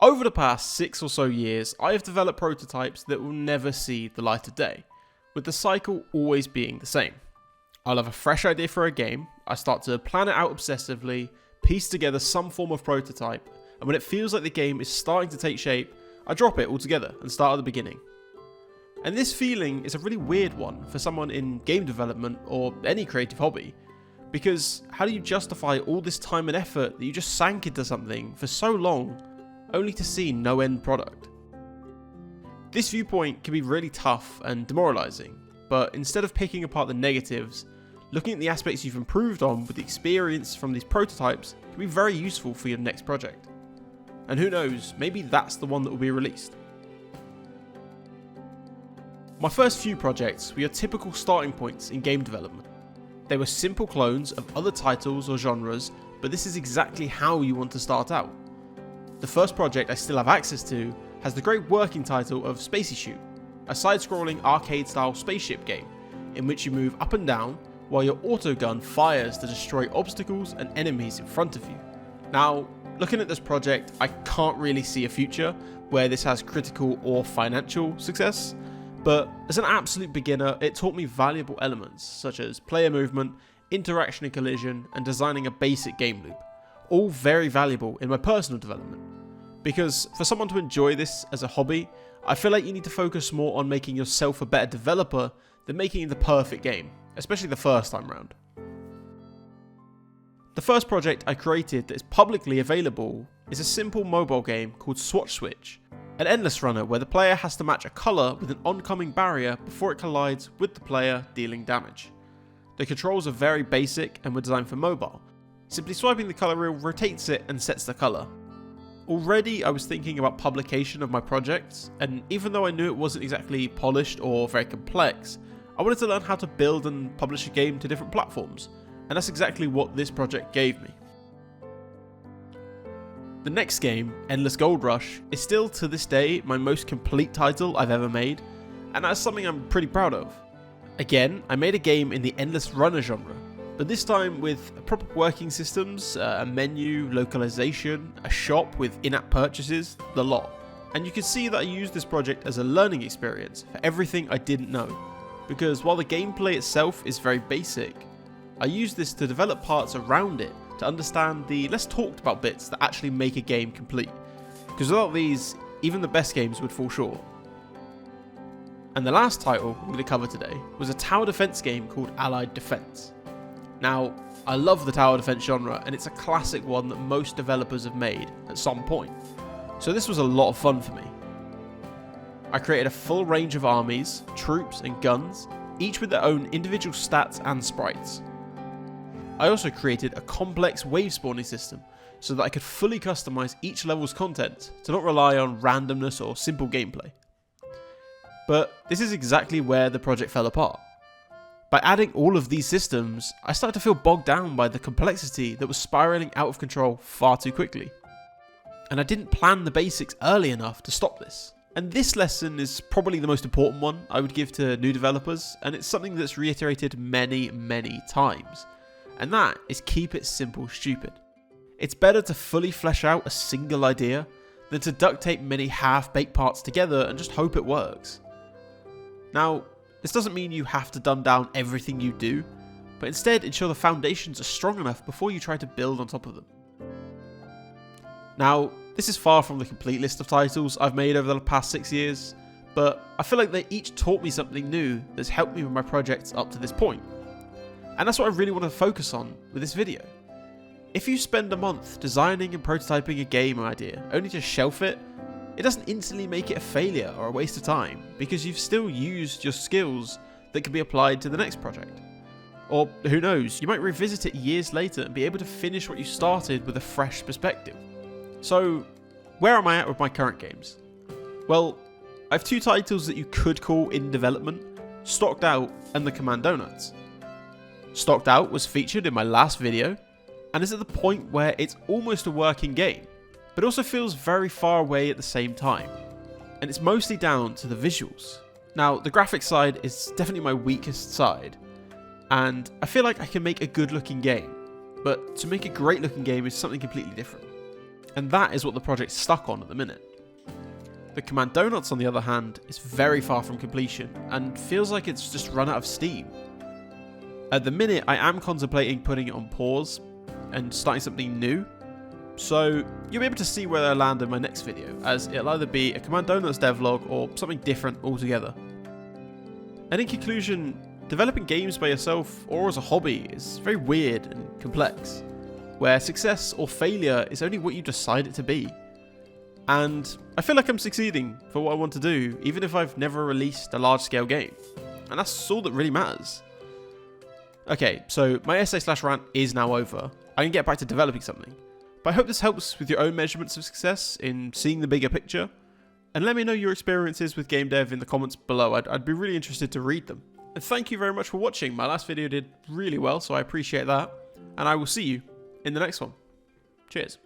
Over the past 6 or so years, I have developed prototypes that will never see the light of day, with the cycle always being the same. I'll have a fresh idea for a game, I start to plan it out obsessively, piece together some form of prototype, and when it feels like the game is starting to take shape, I drop it altogether and start at the beginning. And this feeling is a really weird one for someone in game development or any creative hobby, because how do you justify all this time and effort that you just sank into something for so long only to see no end product? This viewpoint can be really tough and demoralizing, but instead of picking apart the negatives, looking at the aspects you've improved on with the experience from these prototypes can be very useful for your next project. And who knows, maybe that's the one that will be released. My first few projects were your typical starting points in game development. They were simple clones of other titles or genres, but this is exactly how you want to start out. The first project I still have access to has the great working title of Spacey Shoot, a side-scrolling arcade-style spaceship game, in which you move up and down while your autogun fires to destroy obstacles and enemies in front of you. Now, looking at this project, I can't really see a future where this has critical or financial success, but as an absolute beginner, it taught me valuable elements such as player movement, interaction and collision, and designing a basic game loop, all very valuable in my personal development. Because for someone to enjoy this as a hobby, I feel like you need to focus more on making yourself a better developer than making the perfect game, especially the first time round. The first project I created that is publicly available is a simple mobile game called Swatch Switch, an endless runner where the player has to match a colour with an oncoming barrier before it collides with the player, dealing damage. The controls are very basic and were designed for mobile. Simply swiping the colour wheel rotates it and sets the colour. Already I was thinking about publication of my projects, and even though I knew it wasn't exactly polished or very complex, I wanted to learn how to build and publish a game to different platforms, and that's exactly what this project gave me. The next game, Endless Gold Rush, is still to this day my most complete title I've ever made, and that's something I'm pretty proud of. Again, I made a game in the endless runner genre, but this time with proper working systems, a menu, localization, a shop with in-app purchases, the lot. And you can see that I used this project as a learning experience for everything I didn't know, because while the gameplay itself is very basic, I used this to develop parts around it to understand the less talked about bits that actually make a game complete, because without these, even the best games would fall short. And the last title I'm going to cover today was a tower defense game called Allied Defense. Now, I love the tower defense genre, and it's a classic one that most developers have made at some point, so this was a lot of fun for me. I created a full range of armies, troops and guns, each with their own individual stats and sprites. I also created a complex wave spawning system so that I could fully customize each level's content to not rely on randomness or simple gameplay. But this is exactly where the project fell apart. By adding all of these systems, I started to feel bogged down by the complexity that was spiraling out of control far too quickly. And I didn't plan the basics early enough to stop this. And this lesson is probably the most important one I would give to new developers, and it's something that's reiterated many times. And that is keep it simple, stupid. It's better to fully flesh out a single idea than to duct tape many half-baked parts together and just hope it works. Now, this doesn't mean you have to dumb down everything you do, but instead ensure the foundations are strong enough before you try to build on top of them. Now, this is far from the complete list of titles I've made over the past 6 years, but I feel like they each taught me something new that's helped me with my projects up to this point. And that's what I really want to focus on with this video. If you spend a month designing and prototyping a game idea only to shelf it, it doesn't instantly make it a failure or a waste of time, because you've still used your skills that can be applied to the next project. Or who knows, you might revisit it years later and be able to finish what you started with a fresh perspective. So, where am I at with my current games? Well, I have 2 titles that you could call in development, Stocked Out and The Command Donuts. Stocked Out was featured in my last video, and is at the point where it's almost a working game, but also feels very far away at the same time. And it's mostly down to the visuals. Now, the graphics side is definitely my weakest side, and I feel like I can make a good looking game, but to make a great looking game is something completely different. And that is what the project's stuck on at the minute. The Command Donuts, on the other hand, is very far from completion and feels like it's just run out of steam. At the minute, I am contemplating putting it on pause and starting something new, so you'll be able to see where I land in my next video, as it'll either be a Command Donuts devlog or something different altogether. And in conclusion, developing games by yourself or as a hobby is very weird and complex, where success or failure is only what you decide it to be. And I feel like I'm succeeding for what I want to do, even if I've never released a large-scale game. And that's all that really matters. Okay, so my essay/rant is now over. I can get back to developing something. But I hope this helps with your own measurements of success in seeing the bigger picture. And let me know your experiences with game dev in the comments below. I'd be really interested to read them. And thank you very much for watching. My last video did really well, so I appreciate that. And I will see you in the next one. Cheers.